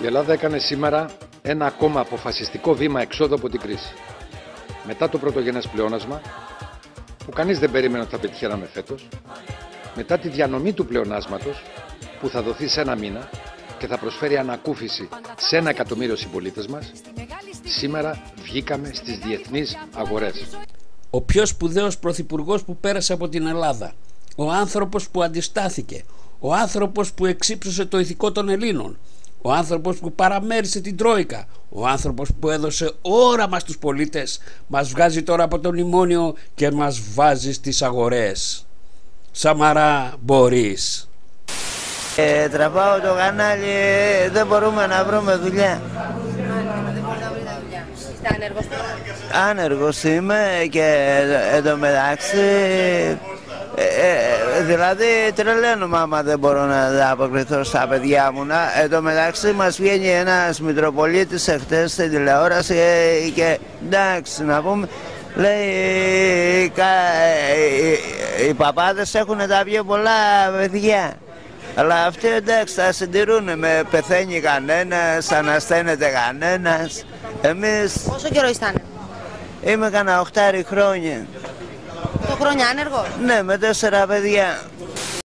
Η Ελλάδα έκανε σήμερα ένα ακόμα αποφασιστικό βήμα εξόδου από την κρίση. Μετά το πρωτογενές πλεόνασμα, που κανείς δεν περίμενε ότι θα πετυχαίναμε φέτος, μετά τη διανομή του πλεονάσματος, που θα δοθεί σε ένα μήνα και θα προσφέρει ανακούφιση σε 1 εκατομμύριο συμπολίτες μας, σήμερα βγήκαμε στις διεθνείς αγορές. Ο πιο σπουδαίος πρωθυπουργός που πέρασε από την Ελλάδα, ο άνθρωπος που αντιστάθηκε, ο άνθρωπος που εξύψωσε το ηθικό των Ελλήνων, ο άνθρωπος που παραμέρισε την Τρόικα, ο άνθρωπος που έδωσε όραμα στους πολίτες, μας βγάζει τώρα από το μνημόνιο και μας βάζει στις αγορές. Σαμαρά, μπορείς. Τραβάω το κανάλι, δεν μπορούμε να βρούμε δουλειά. Είστε άνεργος τώρα? Άνεργος είμαι και εντωμεταξύ, δηλαδή τρελαίνομαι άμα δεν μπορώ να ανταποκριθώ στα παιδιά μου. Εντωμεταξύ μας βγαίνει ένας Μητροπολίτης εχθές στην τηλεόραση και εντάξει να πούμε, λέει οι παπάδες έχουν τα πιο πολλά παιδιά. Αλλά αυτοί εντάξει θα συντηρούν, με πεθαίνει κανένας, ανασταίνεται κανένας. Εμείς... Πόσο καιρό είστε άνεργος? Είμαι κανένα 8 χρόνια. 8 χρόνια άνεργος? Ναι, με 4 παιδιά.